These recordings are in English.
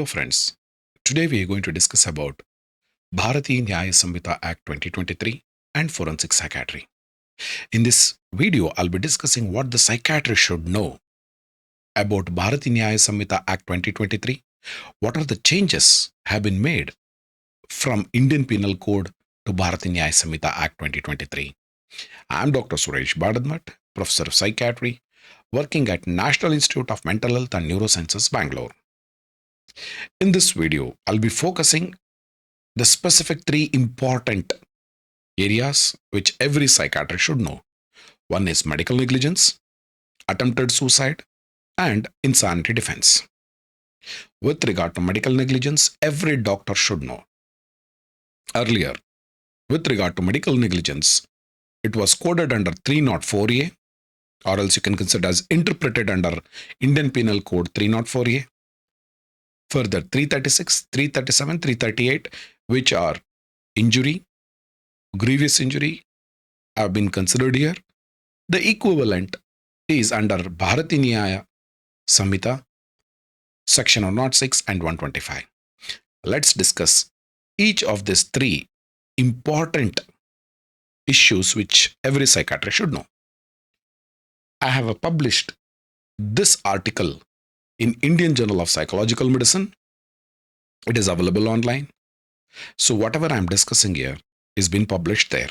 Hello friends, today we are going to discuss about Bharatiya Nyaya Sanhita Act 2023 and forensic psychiatry. In this video, I'll be discussing what the psychiatrist should know about Bharatiya Nyaya Sanhita Act 2023, what are the changes have been made from Indian Penal Code to Bharatiya Nyaya Sanhita Act 2023. I'm Dr. Suresh Badadmat, Professor of Psychiatry, working at National Institute of Mental Health and Neurosciences, Bangalore. In this video, I'll be focusing the specific three important areas which every psychiatrist should know. One is medical negligence, attempted suicide, and insanity defense. With regard to medical negligence, every doctor should know. Earlier, with regard to medical negligence, it was coded under 304A, or else you can consider as interpreted under Indian Penal Code 304A. Further, 336, 337, 338, which are injury, grievous injury, have been considered here. The equivalent is under Bharatiya Nyaya Sanhita, section 106 and 125. Let's discuss each of these three important issues which every psychiatrist should know. I have published this article in Indian Journal of Psychological Medicine. It is available online. So whatever I'm discussing here is been published there.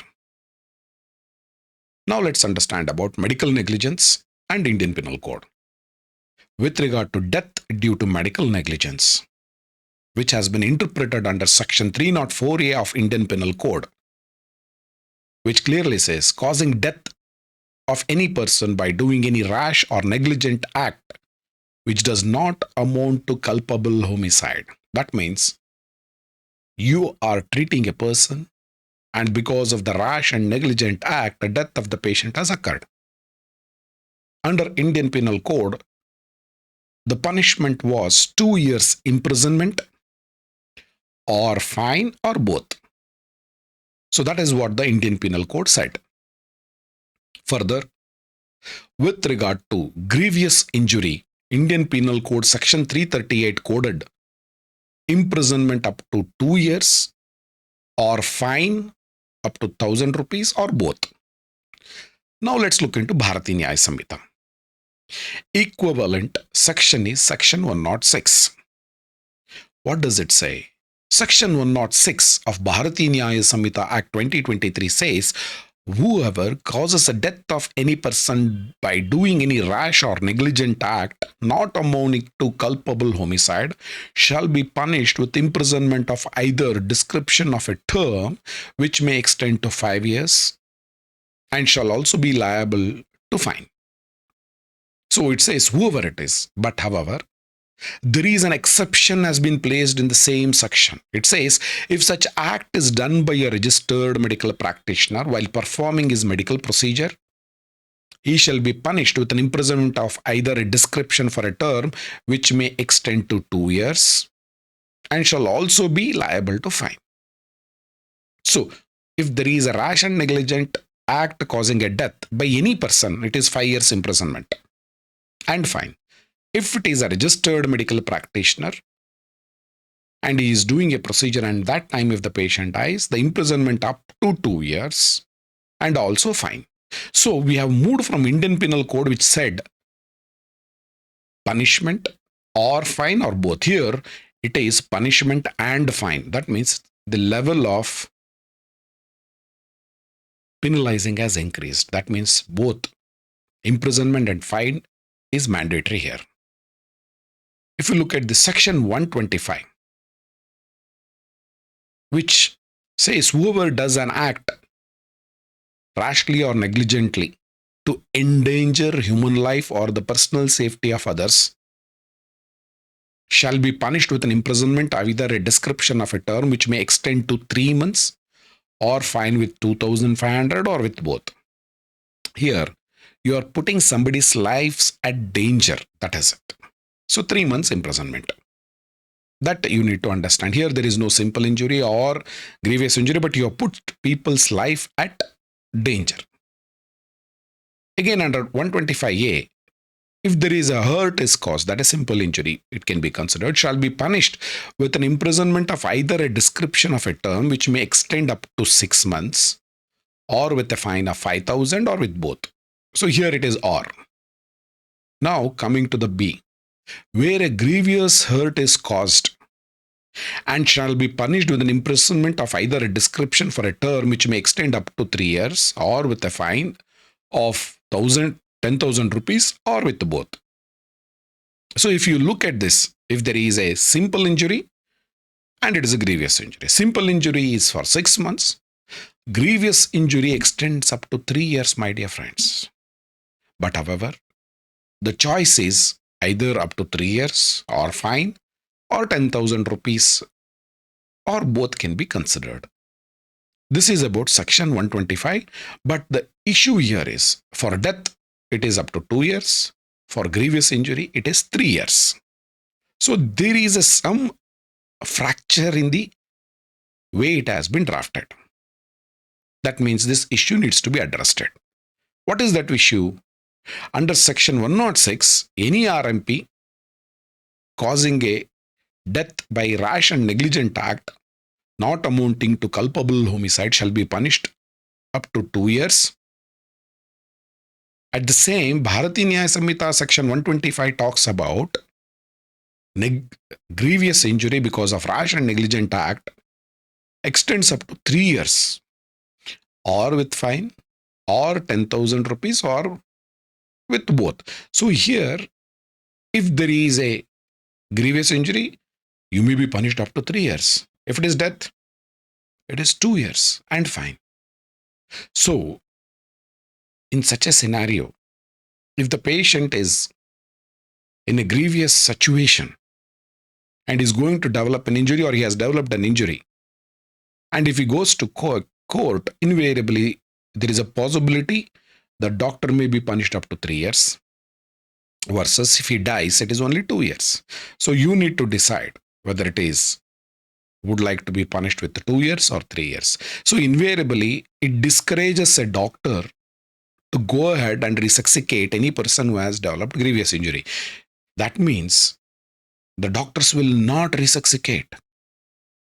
Now let's understand about medical negligence and Indian Penal Code. With regard to death due to medical negligence, which has been interpreted under section 304A of Indian Penal Code, which clearly says causing death of any person by doing any rash or negligent act which does not amount to culpable homicide. That means you are treating a person and because of the rash and negligent act, the death of the patient has occurred. Under Indian Penal Code, the punishment was 2 years imprisonment or fine or both. So that is what the Indian Penal Code said. Further, with regard to grievous injury, Indian Penal Code section 338 coded imprisonment up to 2 years or fine up to 1,000 rupees or both. Now let's look into Bharatiya Nyaya Sanhita. Equivalent section is section 106. What does it say? Section 106 of Bharatiya Nyaya Sanhita Act 2023 says, whoever causes the death of any person by doing any rash or negligent act not amounting to culpable homicide shall be punished with imprisonment of either description of a term which may extend to 5 years and shall also be liable to fine. So it says whoever it is, but however, there is an exception has been placed in the same section. It says, if such act is done by a registered medical practitioner while performing his medical procedure, he shall be punished with an imprisonment of either a description for a term which may extend to 2 years and shall also be liable to fine. So, if there is a rash and negligent act causing a death by any person, it is 5 years imprisonment and fine. If it is a registered medical practitioner and he is doing a procedure and that time if the patient dies, the imprisonment up to 2 years and also fine. So we have moved from Indian Penal Code which said punishment or fine or both. Here it is punishment and fine. That means the level of penalizing has increased. That means both imprisonment and fine is mandatory here. If you look at the section 125, which says whoever does an act rashly or negligently to endanger human life or the personal safety of others shall be punished with an imprisonment of either a description of a term which may extend to 3 months or fine with 2,500 or with both. Here, you are putting somebody's lives at danger. That is it. So 3 months imprisonment. That you need to understand. Here there is no simple injury or grievous injury, but you have put people's life at danger. Again under 125A, If there is a hurt is caused, that is simple injury, it can be considered, shall be punished with an imprisonment of either a description of a term which may extend up to 6 months or with a fine of 5,000 or with both. So here it is or. Now coming to the B, where a grievous hurt is caused and shall be punished with an imprisonment of either a description for a term which may extend up to 3 years or with a fine of 10,000 rupees or with both. So if you look at this, if there is a simple injury and it is a grievous injury, simple injury is for 6 months, grievous injury extends up to 3 years, my dear friends. But however, the choice is either up to 3 years or fine or 10,000 rupees or both can be considered. This is about section 125, but the issue here is for death, it is up to 2 years. For grievous injury, it is 3 years. So there is some fracture in the way it has been drafted. That means this issue needs to be addressed. What is that issue? Under section 106, any RMP causing a death by rash and negligent act not amounting to culpable homicide shall be punished up to 2 years. At the same, Bharatiya Nyaya Sanhita section 125 talks about grievous injury because of rash and negligent act extends up to 3 years or with fine or 10,000 rupees or with both. So here, if there is a grievous injury, you may be punished up to 3 years. If it is death, it is 2 years and fine. So in such a scenario, if the patient is in a grievous situation and is going to develop an injury or he has developed an injury, and if he goes to court, invariably there is a possibility the doctor may be punished up to 3 years versus if he dies, it is only 2 years. So you need to decide whether it is would like to be punished with 2 years or 3 years. So invariably, it discourages a doctor to go ahead and resuscitate any person who has developed grievous injury. That means the doctors will not resuscitate.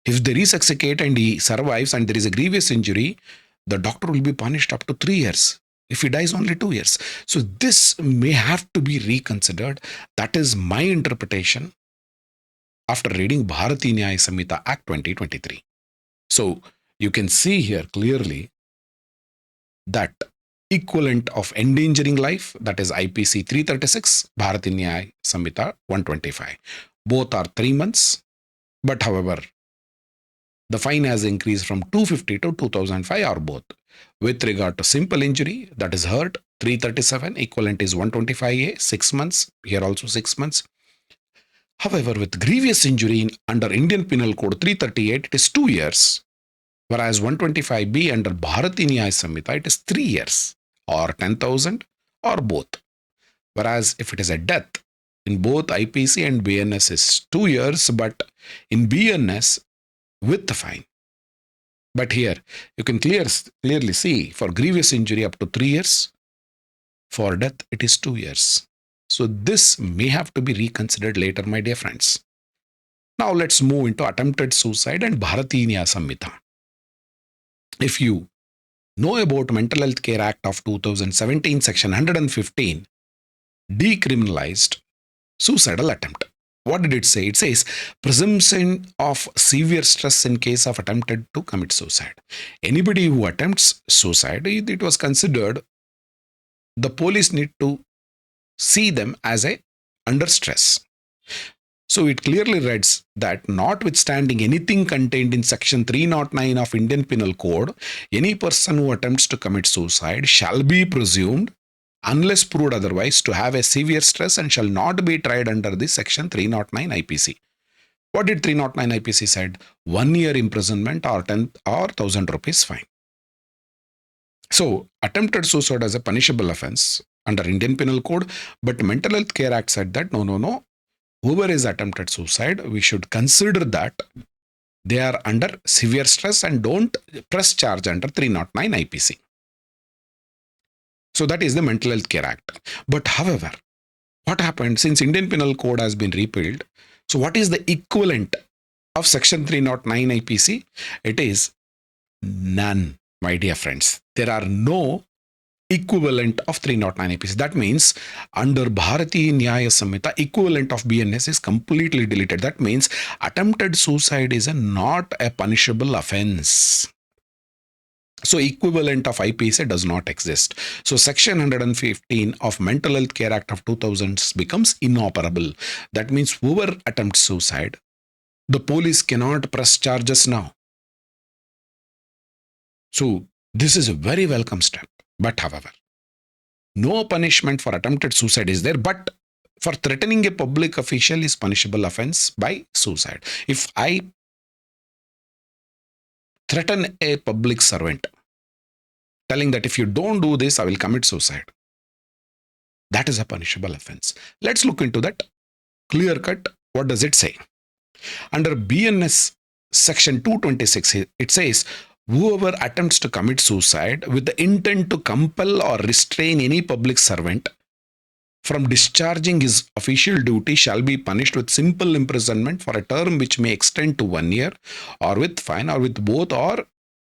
If they resuscitate and he survives and there is a grievous injury, the doctor will be punished up to 3 years. If he dies, only 2 years. So this may have to be reconsidered. That is my interpretation after reading Bharatiya Nyaya Sanhita Act 2023. So you can see here clearly that equivalent of endangering life, that is IPC 336, Bharatiya Nyaya Sanhita 125. Both are 3 months, but however, the fine has increased from 250 to 2005 or both. With regard to simple injury, that is hurt, 337, equivalent is 125A, 6 months, here also 6 months. However, with grievous injury under Indian Penal Code 338, it is 2 years, whereas 125B under Bharatiya Nyaya Sanhita, it is 3 years or 10,000 or both. Whereas if it is a death, in both IPC and BNS is 2 years, but in BNS with the fine. But here you can clearly see for grievous injury up to 3 years, for death it is 2 years. So this may have to be reconsidered later, my dear friends. Now let's move into attempted suicide and Bharatiya Nyaya Sanhita. If you know about Mental Health Care Act of 2017, section 115, decriminalized suicidal attempt. What did it say? It says presumption of severe stress in case of attempted to commit suicide. Anybody who attempts suicide, it was considered the police need to see them as a under stress. So it clearly reads that notwithstanding anything contained in section 309 of Indian Penal Code, any person who attempts to commit suicide shall be presumed, unless proved otherwise, to have a severe stress and shall not be tried under the section 309 IPC. What did 309 IPC said? 1 year imprisonment or 1,000 rupees fine. So attempted suicide as a punishable offense under Indian Penal Code, but Mental Health Care Act said that no. Whoever is attempted suicide, we should consider that they are under severe stress and don't press charge under 309 IPC. So that is the Mental Health Care Act. But however, What happened since Indian Penal Code has been repealed? So what is the equivalent of Section 309 IPC? It is none, my dear friends. There are no equivalent of 309 IPC. That means under Bharatiya Nyaya Sanhita, equivalent of BNS is completely deleted. That means attempted suicide is not a punishable offense. So equivalent of IPC does not exist. So Section 115 of Mental Health Care Act of 2000 becomes inoperable. That means whoever attempts suicide, the police cannot press charges now. So this is a very welcome step. But however, no punishment for attempted suicide is there, but for threatening a public official is punishable offense by suicide. If I threaten a public servant, telling that if you don't do this, I will commit suicide, that is a punishable offense. Let's look into that clear cut. What does it say? Under BNS section 226, it says, whoever attempts to commit suicide with the intent to compel or restrain any public servant from discharging his official duty shall be punished with simple imprisonment for a term which may extend to 1 year, or with fine, or with both, or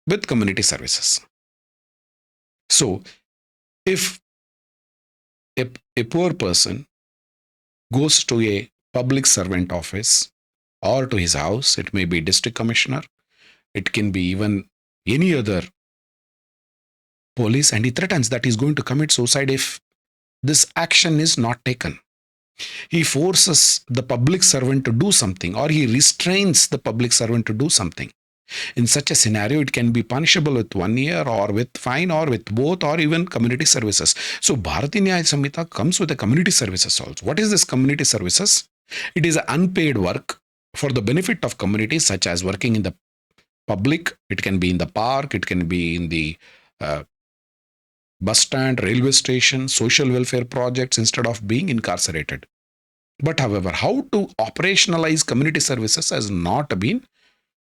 with community services. So, if a poor person goes to a public servant office or to his house, it may be district commissioner, it can be even any other police, and he threatens that he's going to commit suicide if this action is not taken. He forces the public servant to do something, or he restrains the public servant to do something. In such a scenario, it can be punishable with 1 year, or with fine, or with both, or even community services. So Bharatiya Nyaya Sanhita comes with the community services also. What is this community services? It is unpaid work for the benefit of communities, such as working in the public. It can be in the park, it can be in the bus stand, railway station, social welfare projects, instead of being incarcerated. But however, how to operationalize community services has not been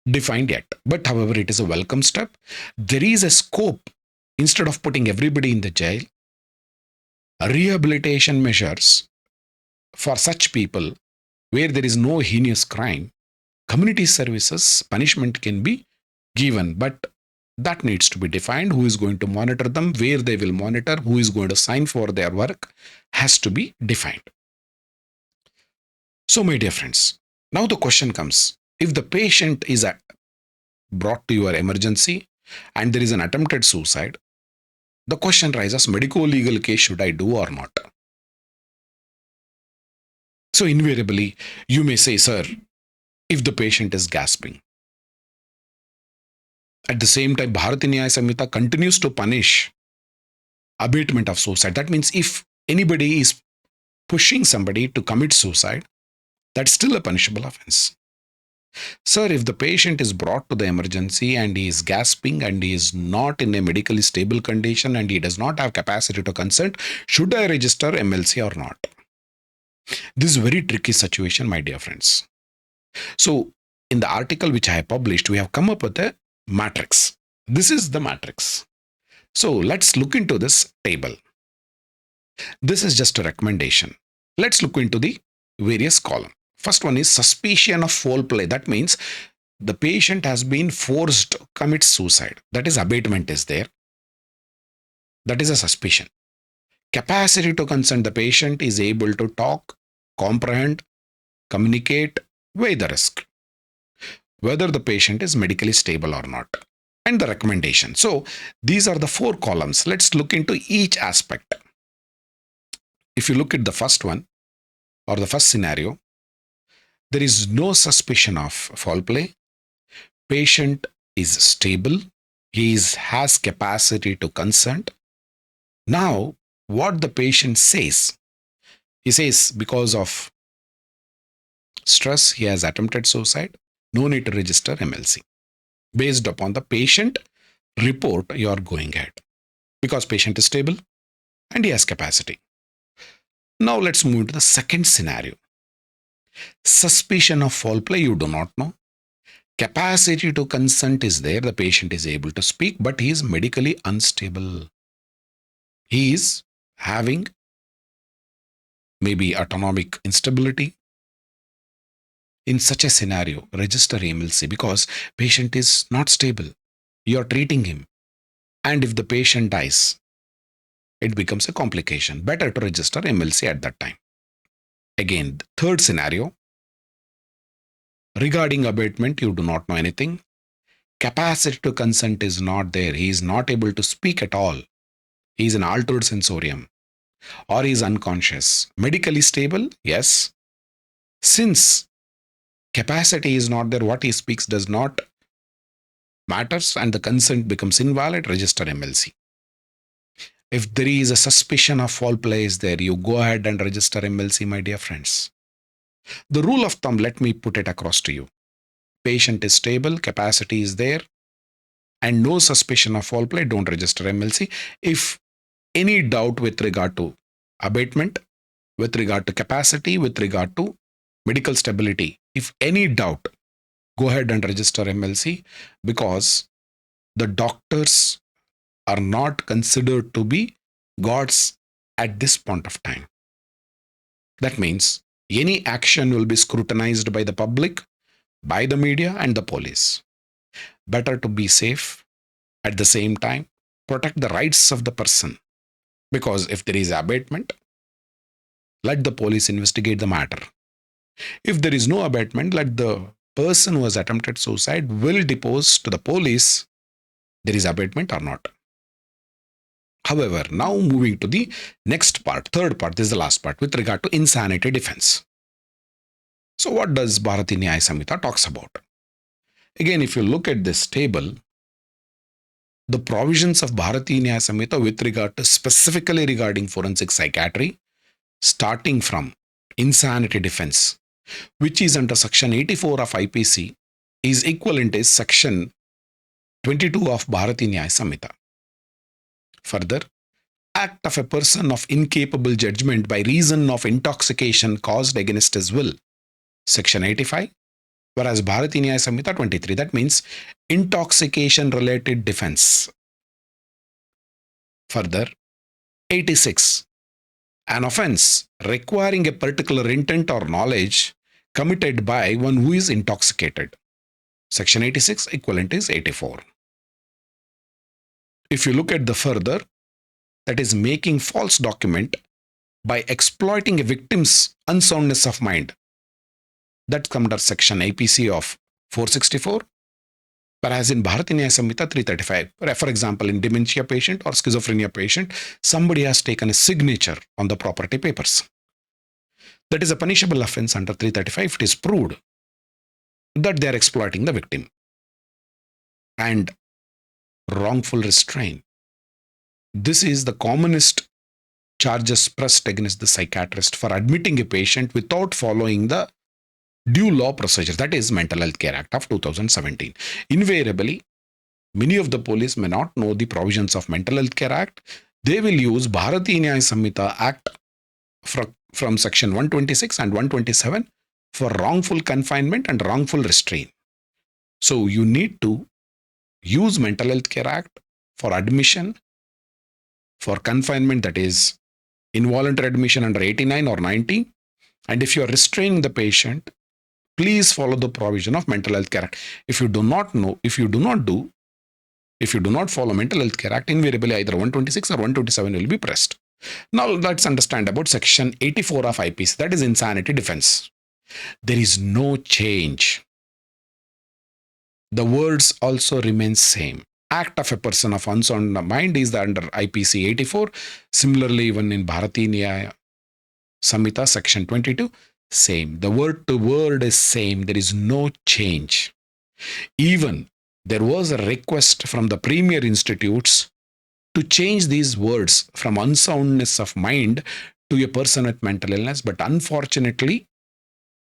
defined yet. But however, it is a welcome step. There is a scope. Instead of putting everybody in the jail, rehabilitation measures for such people where there is no heinous crime, community services punishment can be given. But that needs to be defined. Who is going to monitor them, where they will monitor, who is going to sign for their work, has to be defined. So, my dear friends, now the question comes, if the patient is brought to your emergency and there is an attempted suicide, the question rises, medical legal case should I do or not? So invariably, you may say, sir, if the patient is gasping, at the same time, Bharatiya Nyaya Sanhita continues to punish abatement of suicide. That means if anybody is pushing somebody to commit suicide, that's still a punishable offense. Sir, if the patient is brought to the emergency and he is gasping and he is not in a medically stable condition and he does not have capacity to consent, should I register MLC or not? This is a very tricky situation, my dear friends. So, in the article which I have published, we have come up with a matrix. This is the matrix. So, let's look into this table. This is just a recommendation. Let's look into the various columns. First one is suspicion of foul play. That means the patient has been forced to commit suicide. That is, abatement is there. That is a suspicion. Capacity to consent. The patient is able to talk, comprehend, communicate, weigh the risk, whether the patient is medically stable or not, and the recommendation. So these are the 4 columns. Let's look into each aspect. If you look at the first one, or the first scenario, there is no suspicion of foul play. Patient is stable. He has capacity to consent. Now, what the patient says, he says because of stress, he has attempted suicide. No need to register MLC. Based upon the patient report, you are going ahead because patient is stable and he has capacity. Now, let's move to the second scenario. Suspicion of foul play, you do not know. Capacity to consent is there. The patient is able to speak, but he is medically unstable. He is having maybe autonomic instability. In such a scenario, register MLC because patient is not stable. You are treating him. And if the patient dies, it becomes a complication. Better to register MLC at that time. Again, third scenario, regarding abatement, you do not know anything. Capacity to consent is not there. He is not able to speak at all. He is an altered sensorium or he is unconscious. Medically stable, yes. Since capacity is not there, what he speaks does not matters and the consent becomes invalid, register MLC. If there is a suspicion of foul play is there, you go ahead and register MLC, my dear friends. The rule of thumb, let me put it across to you. Patient is stable, capacity is there, and no suspicion of foul play, don't register MLC. If any doubt with regard to abatement, with regard to capacity, with regard to medical stability, if any doubt, go ahead and register MLC because the doctors are not considered to be gods at this point of time. That means any action will be scrutinized by the public, by the media, and the police. Better to be safe at the same time, protect the rights of the person. Because if there is abatement, let the police investigate the matter. If there is no abatement, let the person who has attempted suicide will depose to the police there is abatement or not. However, now moving to the next part, third part, this is the last part with regard to insanity defense. So what does Bharatiya Nyaya Sanhita talks about? Again, if you look at this table, the provisions of Bharatiya Nyaya Sanhita with regard to specifically regarding forensic psychiatry, starting from insanity defense, which is under section 84 of IPC, is equivalent is section 22 of Bharatiya Nyaya Sanhita. Further, act of a person of incapable judgment by reason of intoxication caused against his will, section 85, whereas Bharatiya Nyaya Sanhita 23, that means intoxication related defense. Further, 86, an offense requiring a particular intent or knowledge committed by one who is intoxicated, section 86, equivalent is 84. If you look at the further, that is making false document by exploiting a victim's unsoundness of mind, that comes under section IPC of 464, whereas in Bharatiya Nyaya Sanhita 335, for example, in dementia patient or schizophrenia patient, somebody has taken a signature on the property papers. That is a punishable offense under 335 if it is proved that they are exploiting the victim. And wrongful restraint. This is the commonest charges pressed against the psychiatrist for admitting a patient without following the due law procedure, that is Mental Health Care Act of 2017. Invariably, many of the police may not know the provisions of Mental Health Care Act. They will use Bharatiya Nyaya Sanhita Act from section 126 and 127 for wrongful confinement and wrongful restraint. So you need to use Mental Health Care Act for admission, for confinement, that is involuntary admission under 89 or 90. And if you are restraining the patient, please follow the provision of Mental Health Care Act. If you do not follow Mental Health Care Act, invariably either 126 or 127 will be pressed. Now let's understand about section 84 of IPC, that is insanity defense. There is no change. The words also remain same. Act of a person of unsound mind is under IPC 84. Similarly, even in Bharatiya Nyaya Sanhita section 22, same. The word to word is same. There is no change. Even there was a request from the premier institutes to change these words from unsoundness of mind to a person with mental illness, but unfortunately,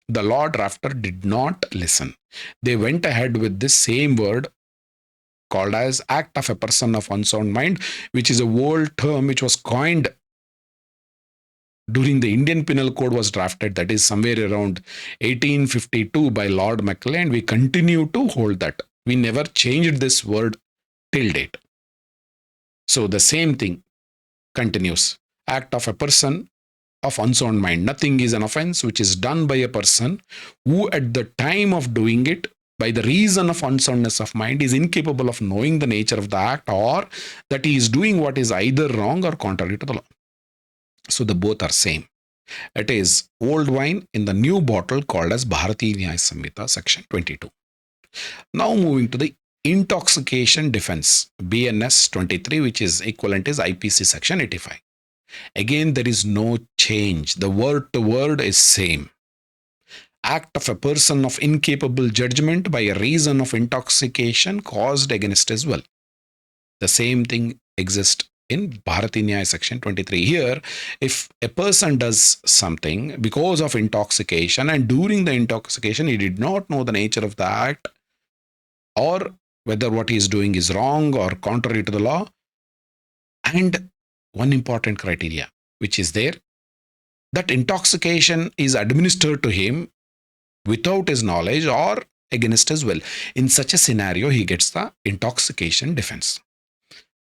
the law drafter did not listen. They went ahead with this same word called as act of a person of unsound mind, which is a old term which was coined during the Indian Penal Code was drafted, that is somewhere around 1852 by Lord McLean. We continue to hold that. We never changed this word till date. So the same thing continues. Act of a person of unsound mind. Nothing is an offense which is done by a person who, at the time of doing it, by the reason of unsoundness of mind, is incapable of knowing the nature of the act, or that he is doing what is either wrong or contrary to the law. So the both are same. It is old wine in the new bottle called as Bharatiya Nyaya Sanhita, section 22. Now moving to the intoxication defense, BNS 23, which is equivalent is IPC section 85. Again, there is no change. The word to word is same. Act of a person of incapable judgment by a reason of intoxication caused against his will. The same thing exists in Bharatiya Nyaya section 23. Here, if a person does something because of intoxication, and during the intoxication he did not know the nature of the act, or whether what he is doing is wrong or contrary to the law, and one important criteria which is there, that intoxication is administered to him without his knowledge or against his will. In such a scenario, he gets the intoxication defense.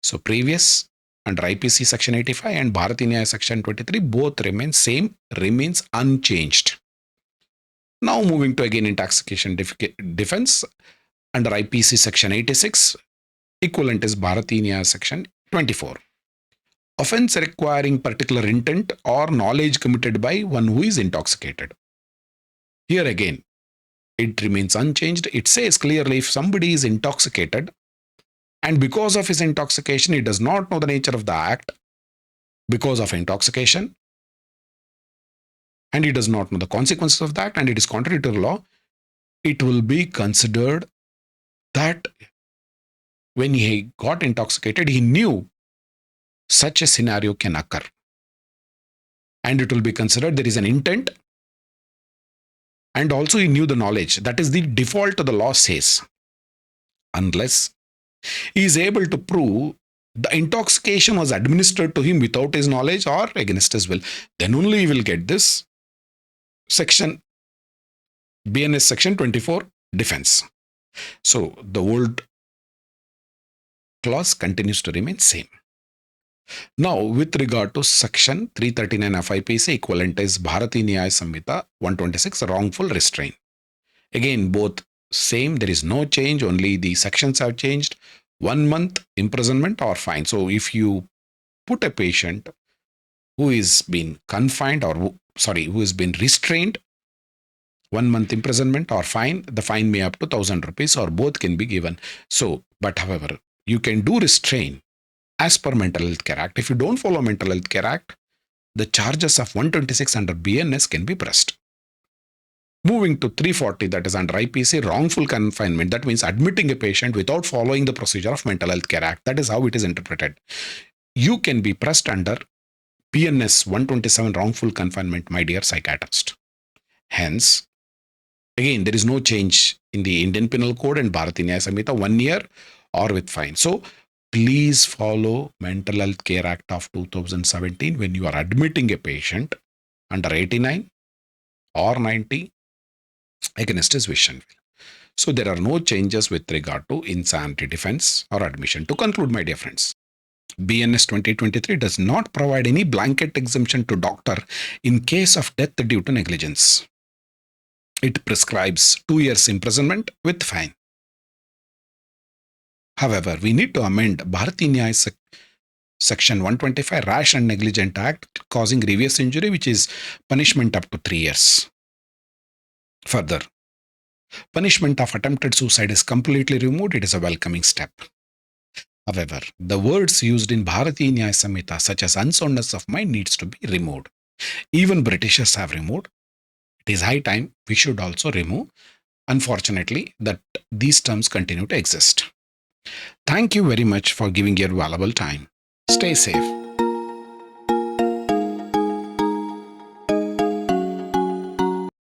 So previous under IPC section 85 and Bharatiya Nyaya section 23 both remain same, remains unchanged. Now moving to again intoxication defense under IPC section 86, equivalent is Bharatiya Nyaya section 24. Offense requiring particular intent or knowledge committed by one who is intoxicated. Here again, it remains unchanged. It says clearly, if somebody is intoxicated and because of his intoxication, he does not know the nature of the act because of intoxication, and he does not know the consequences of that, and it is contrary to the law, it will be considered that when he got intoxicated, he knew such a scenario can occur. And it will be considered there is an intent, and also he knew the knowledge. That is the default to the law says. Unless he is able to prove the intoxication was administered to him without his knowledge or against his will, then only he will get this section, BNS section 24 defense. So the old clause continues to remain same. Now, with regard to section 339 of IPC, equivalent is Bharatiya Nyaya Sanhita 126, wrongful restraint. Again, both same, there is no change, only the sections have changed. 1 month imprisonment or fine. So if you put a patient who is been confined or who has been restrained, 1 month imprisonment or fine, the fine may up to 1,000 rupees or both can be given. So, but however, you can do restraint as per Mental Health Care Act. If you don't follow Mental Health Care Act, the charges of 126 under BNS can be pressed. Moving to 340, that is under IPC, wrongful confinement. That means admitting a patient without following the procedure of Mental Health Care Act. That is how it is interpreted. You can be pressed under BNS 127, wrongful confinement, my dear psychiatrist. Hence, again, there is no change in the Indian Penal Code and Bharatiya Nyaya Sanhita, 1 year or with fine. So please follow Mental Health Care Act of 2017 when you are admitting a patient under 89 or 90 against his wish and will. So there are no changes with regard to insanity defense or admission. To conclude, my dear friends, BNS 2023 does not provide any blanket exemption to doctor in case of death due to negligence. It prescribes 2 years imprisonment with fine. However, we need to amend Bharatiya Nyaya Section 125, Rash and Negligent Act causing grievous injury, which is punishment up to 3 years. Further, punishment of attempted suicide is completely removed. It is a welcoming step. However, the words used in Bharatiya Nyaya Sanhita, such as unsoundness of mind, needs to be removed. Even Britishers have removed. It is high time we should also remove. Unfortunately, that these terms continue to exist. Thank you very much for giving your valuable time. Stay safe.